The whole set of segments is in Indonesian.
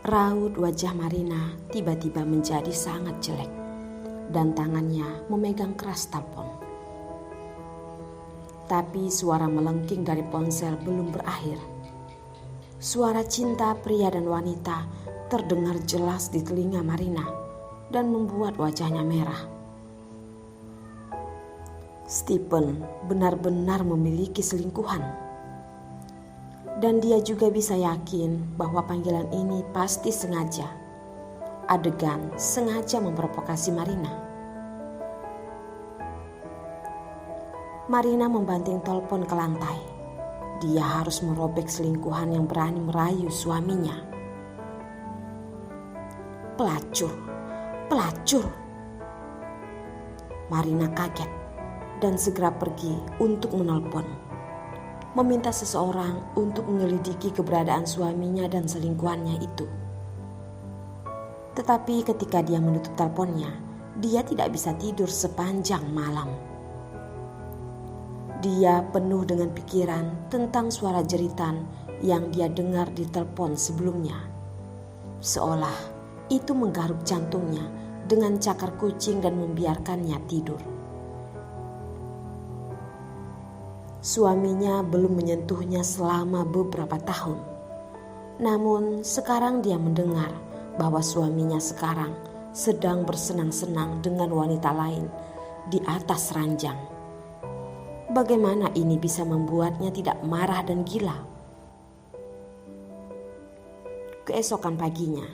Raut wajah Marina tiba-tiba menjadi sangat jelek dan tangannya memegang keras telepon. Tapi suara melengking dari ponsel belum berakhir. Suara cinta pria dan wanita terdengar jelas di telinga Marina dan membuat wajahnya merah. Stephen benar-benar memiliki selingkuhan. Dan dia juga bisa yakin bahwa panggilan ini pasti sengaja. Adegan sengaja memprovokasi Marina. Marina membanting telepon ke lantai. Dia harus merobek selingkuhan yang berani merayu suaminya. Pelacur, pelacur. Marina kaget dan segera pergi untuk menelpon, meminta seseorang untuk menyelidiki keberadaan suaminya dan selingkuhannya itu. Tetapi ketika dia menutup teleponnya, dia tidak bisa tidur sepanjang malam. Dia penuh dengan pikiran tentang suara jeritan yang dia dengar di telepon sebelumnya. Seolah itu menggaruk jantungnya dengan cakar kucing dan membiarkannya tidur. Suaminya belum menyentuhnya selama beberapa tahun. Namun sekarang dia mendengar bahwa suaminya sekarang sedang bersenang-senang dengan wanita lain di atas ranjang. Bagaimana ini bisa membuatnya tidak marah dan gila? Keesokan paginya,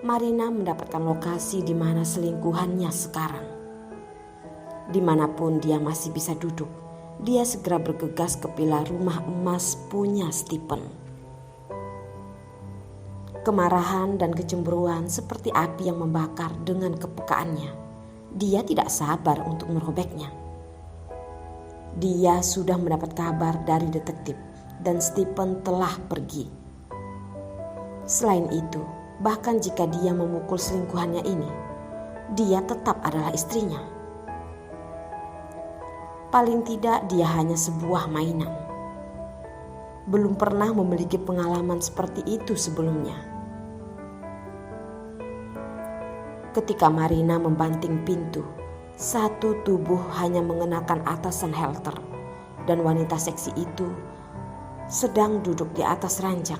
Marina mendapatkan lokasi di mana selingkuhannya sekarang. Dimanapun dia masih bisa duduk, dia segera bergegas ke pilar rumah emas punya Stephen. Kemarahan dan kecemburuan seperti api yang membakar dengan kepekaannya. Dia tidak sabar untuk merobeknya. Dia sudah mendapat kabar dari detektif dan Stephen telah pergi. Selain itu, bahkan jika dia memukul selingkuhannya ini, dia tetap adalah istrinya. Paling tidak dia hanya sebuah mainan. Belum pernah memiliki pengalaman seperti itu sebelumnya. Ketika Marina membanting pintu, satu tubuh hanya mengenakan atasan halter dan wanita seksi itu sedang duduk di atas ranjang.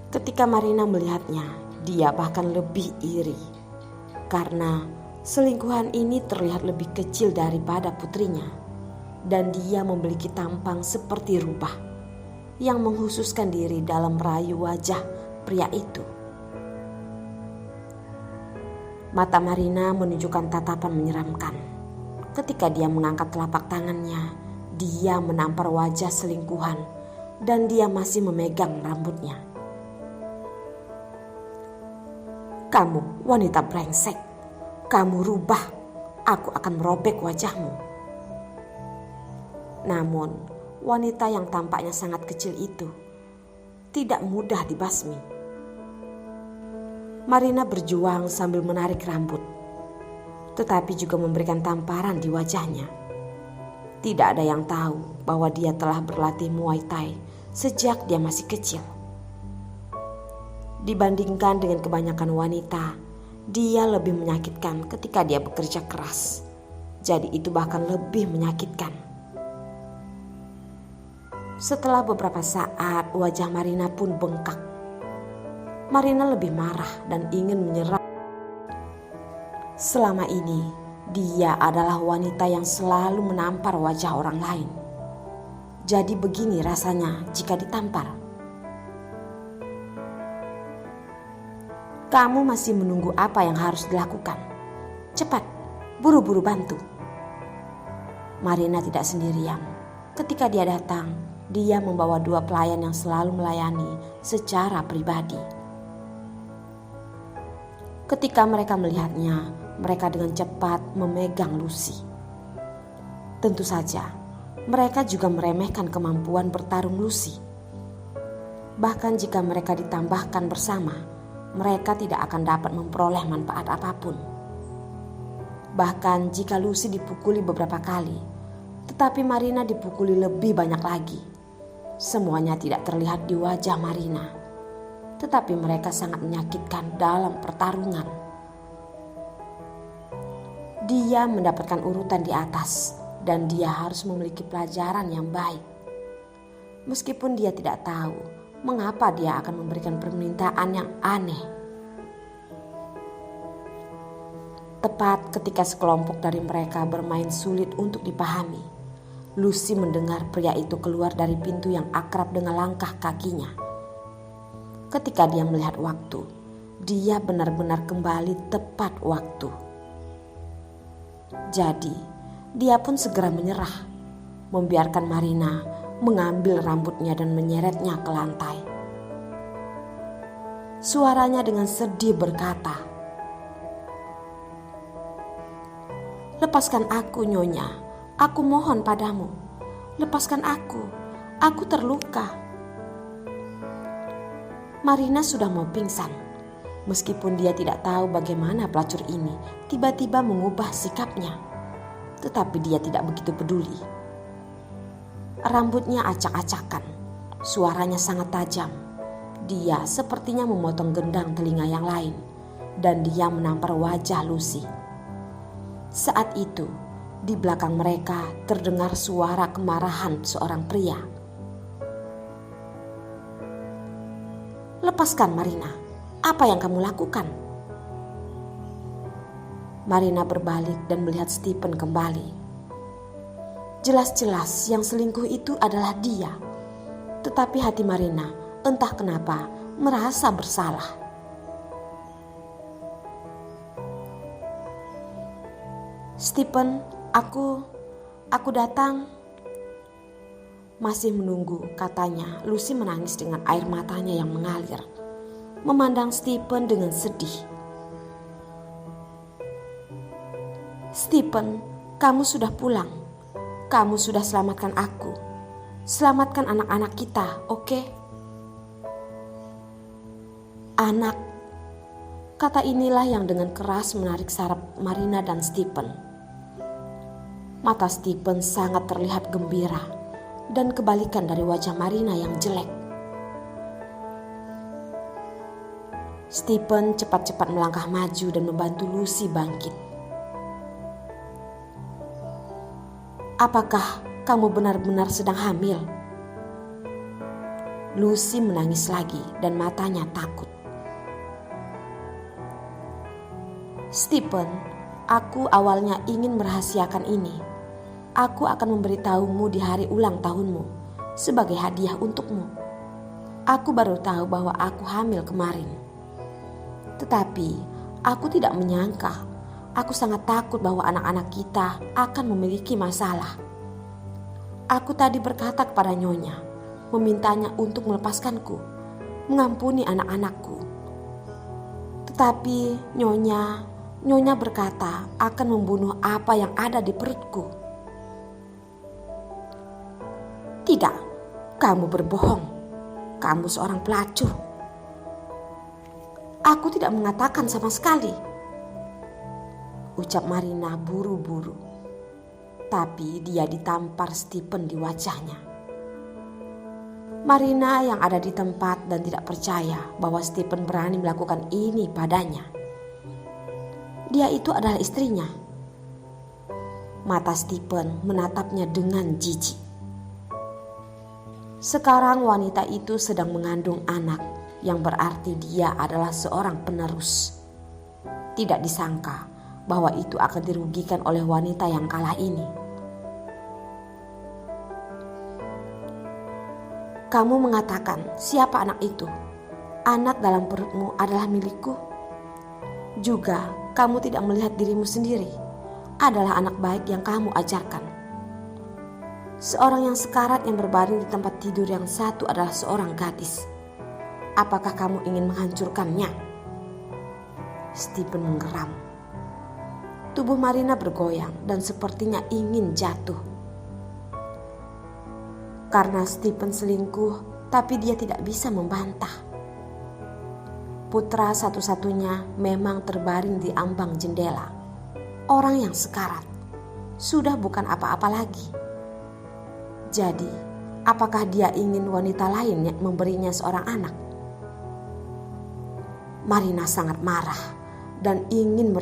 Ketika Marina melihatnya, dia bahkan lebih iri karena selingkuhan ini terlihat lebih kecil daripada putrinya dan dia memiliki tampang seperti rubah yang menghususkan diri dalam merayu wajah pria itu. Mata Marina menunjukkan tatapan menyeramkan. Ketika dia mengangkat telapak tangannya, dia menampar wajah selingkuhan dan dia masih memegang rambutnya. Kamu wanita brengsek, kamu rubah, aku akan merobek wajahmu. Namun, wanita yang tampaknya sangat kecil itu tidak mudah dibasmi. Marina berjuang sambil menarik rambut, tetapi juga memberikan tamparan di wajahnya. Tidak ada yang tahu bahwa dia telah berlatih Muay Thai sejak dia masih kecil. Dibandingkan dengan kebanyakan wanita, dia lebih menyakitkan ketika dia bekerja keras. Jadi itu bahkan lebih menyakitkan. Setelah beberapa saat, wajah Marina pun bengkak. Marina lebih marah dan ingin menyerang. Selama ini, dia adalah wanita yang selalu menampar wajah orang lain. Jadi begini rasanya jika ditampar. Kamu masih menunggu apa yang harus dilakukan? Cepat, buru-buru bantu. Marina tidak sendirian. Ketika dia datang, dia membawa 2 pelayan yang selalu melayani secara pribadi. Ketika mereka melihatnya, mereka dengan cepat memegang Lucy. Tentu saja, mereka juga meremehkan kemampuan bertarung Lucy. Bahkan jika mereka ditambahkan bersama, mereka tidak akan dapat memperoleh manfaat apapun. Bahkan jika Lucy dipukuli beberapa kali, tetapi Marina dipukuli lebih banyak lagi. Semuanya tidak terlihat di wajah Marina. tetapi mereka sangat menyakitkan dalam pertarungan. Dia mendapatkan urutan di atas dan dia harus memiliki pelajaran yang baik. Meskipun dia tidak tahu mengapa dia akan memberikan permintaan yang aneh. Tepat ketika sekelompok dari mereka bermain sulit untuk dipahami, Lucy mendengar pria itu keluar dari pintu yang akrab dengan langkah kakinya. Ketika dia melihat waktu, dia benar-benar kembali tepat waktu. Jadi, dia pun segera menyerah, membiarkan Marina mengambil rambutnya dan menyeretnya ke lantai. Suaranya dengan sedih berkata, "Lepaskan aku, Nyonya. Aku mohon padamu. Lepaskan aku terluka." Marina sudah mau pingsan. Meskipun dia tidak tahu bagaimana pelacur ini tiba-tiba mengubah sikapnya. Tetapi dia tidak begitu peduli. Rambutnya acak-acakan. Suaranya sangat tajam. Dia sepertinya memotong gendang telinga yang lain. Dan dia menampar wajah Lucy. Saat itu, di belakang mereka terdengar suara kemarahan seorang pria. "Lepaskan Marina, apa yang kamu lakukan?" Marina berbalik dan melihat Stephen kembali. Jelas-jelas yang selingkuh itu adalah dia. Tetapi hati Marina entah kenapa merasa bersalah. "Stephen, aku datang." Masih menunggu, katanya. Lucy menangis dengan air matanya yang mengalir, memandang Stephen dengan sedih. "Stephen, kamu sudah pulang. Kamu sudah selamatkan aku. Selamatkan anak-anak kita, oke?" "Anak." Kata inilah yang dengan keras menarik saraf Marina dan Stephen. Mata Stephen sangat terlihat gembira dan kebalikan dari wajah Marina yang jelek. Stephen cepat-cepat melangkah maju dan membantu Lucy bangkit. "Apakah kamu benar-benar sedang hamil?" Lucy menangis lagi dan matanya takut. "Stephen, aku awalnya ingin merahasiakan ini. Aku akan memberitahumu di hari ulang tahunmu sebagai hadiah untukmu. Aku baru tahu bahwa aku hamil kemarin. Tetapi aku tidak menyangka. Aku sangat takut bahwa anak-anak kita akan memiliki masalah. Aku tadi berkata kepada Nyonya, memintanya untuk melepaskanku, mengampuni anak-anakku. Tetapi Nyonya berkata akan membunuh apa yang ada di perutku." "Tidak, kamu berbohong. Kamu seorang pelacur." "Aku tidak mengatakan sama sekali," ucap Marina buru-buru. Tapi dia ditampar Stephen di wajahnya. Marina yang ada di tempat dan tidak percaya bahwa Stephen berani melakukan ini padanya. Dia itu adalah istrinya. Mata Stephen menatapnya dengan jijik. Sekarang wanita itu sedang mengandung anak, yang berarti dia adalah seorang penerus. Tidak disangka bahwa itu akan dirugikan oleh wanita yang kalah ini. "Kamu mengatakan siapa anak itu? Anak dalam perutmu adalah milikku. Juga kamu tidak melihat dirimu sendiri adalah anak baik yang kamu ajarkan. Seorang yang sekarat yang berbaring di tempat tidur yang satu adalah seorang gadis. Apakah kamu ingin menghancurkannya?" Stephen menggeram. Tubuh Marina bergoyang dan sepertinya ingin jatuh. Karena Stephen selingkuh, tapi dia tidak bisa membantah. Putra satu-satunya memang terbaring di ambang jendela. Orang yang sekarat sudah bukan apa-apa lagi. Jadi, apakah dia ingin wanita lain yang memberinya seorang anak? Marina sangat marah dan ingin